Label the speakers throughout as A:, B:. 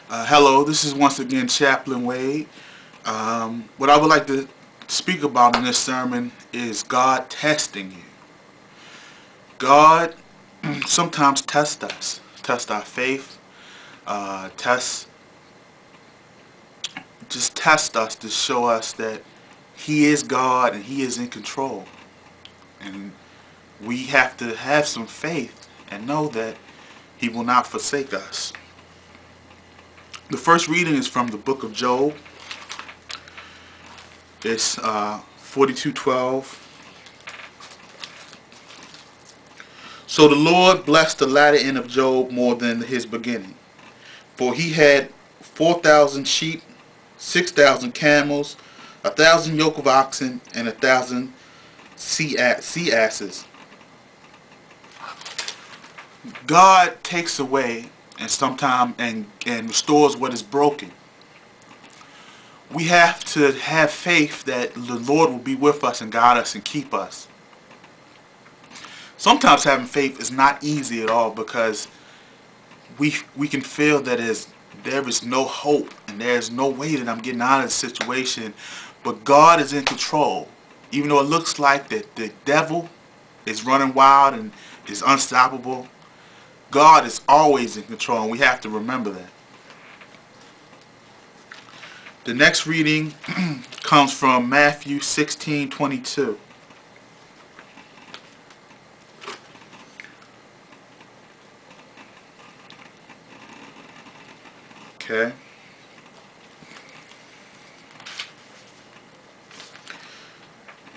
A: Hello, this is once again Chaplain Wade. What I would like to speak about in this sermon is God testing you. God sometimes tests us, test our faith, test us to show us that He is God and He is in control. And we have to have some faith and know that He will not forsake us. The first reading is from the book of Job. It's 42:12. So the Lord blessed the latter end of Job more than his beginning. For he had 4,000 sheep, 6,000 camels, 1,000 yoke of oxen, and 1,000 sea asses. God takes away and sometimes and restores what is broken. We have to have faith that the Lord will be with us and guide us and keep us. Sometimes having faith is not easy at all because we can feel that there is no hope and there is no way that I'm getting out of the situation. But God is in control. Even though it looks like that the devil is running wild and is unstoppable, God is always in control, and we have to remember that. The next reading comes from Matthew 16:22. Okay.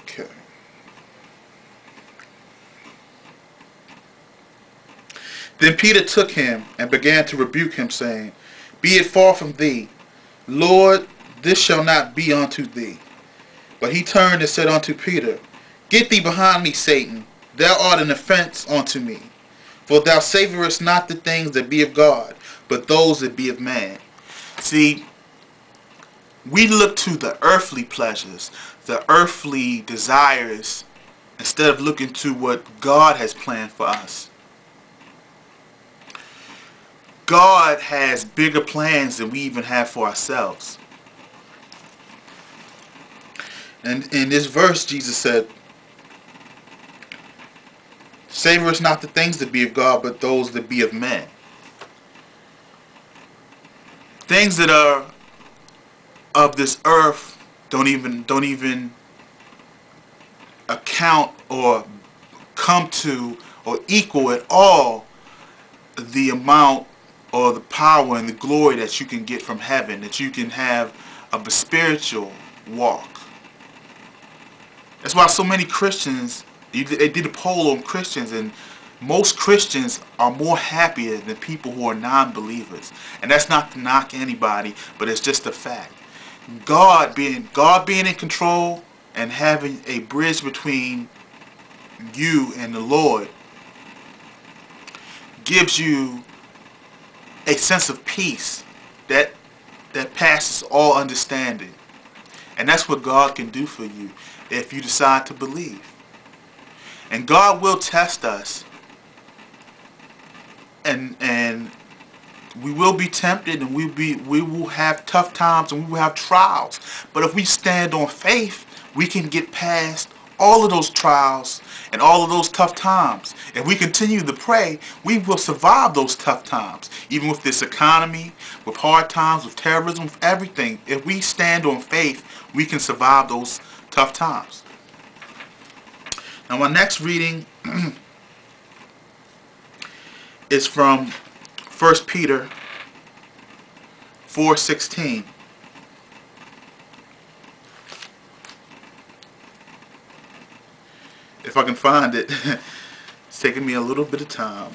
A: Okay. Then Peter took him and began to rebuke him, saying, Be it far from thee, Lord, this shall not be unto thee. But he turned and said unto Peter, Get thee behind me, Satan, thou art an offense unto me. For thou savorest not the things that be of God, but those that be of man. See, we look to the earthly pleasures, the earthly desires, instead of looking to what God has planned for us. God has bigger plans than we even have for ourselves. And in this verse, Jesus said, Savor us not the things that be of God, but those that be of men. Things that are of this earth don't even account or come to or equal at all the amount or the power and the glory that you can get from heaven, that you can have of a spiritual walk. That's why so many Christians, they did a poll on Christians, and most Christians are more happier than people who are non-believers. And that's not to knock anybody, but it's just a fact. God being in control and having a bridge between you and the Lord gives you a sense of peace that passes all understanding. And that's what God can do for you if you decide to believe. And God will test us. And we will be tempted, and we will have tough times, and we will have trials. But if we stand on faith, we can get past all of those trials and all of those tough times. If we continue to pray, we will survive those tough times. Even with this economy, with hard times, with terrorism, with everything. If we stand on faith, we can survive those tough times. Now my next reading is from 1 Peter 4:16. If I can find it. It's taking me a little bit of time,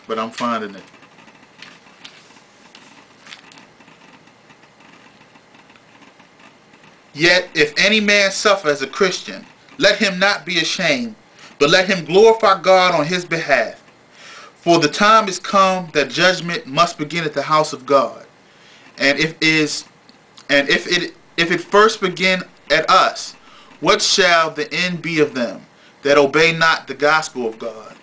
A: but I'm finding it. Yet if any man suffer as a Christian, let him not be ashamed, but let him glorify God on his behalf. For the time is come that judgment must begin at the house of God. And if it first begin at us, what shall the end be of them that obey not the gospel of God?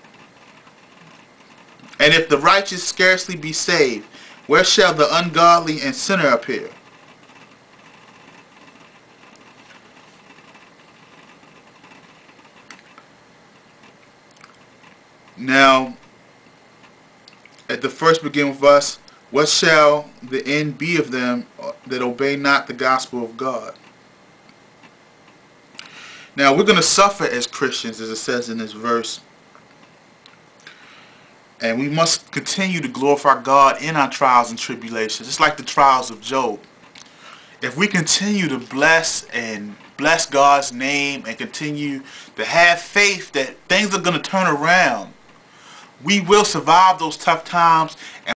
A: And if the righteous scarcely be saved, where shall the ungodly and sinner appear? Now, at the first begin with us, what shall the end be of them that obey not the gospel of God? Now, we're going to suffer as Christians, as it says in this verse. And we must continue to glorify God in our trials and tribulations. It's like the trials of Job. If we continue to bless God's name and continue to have faith that things are going to turn around, we will survive those tough times. And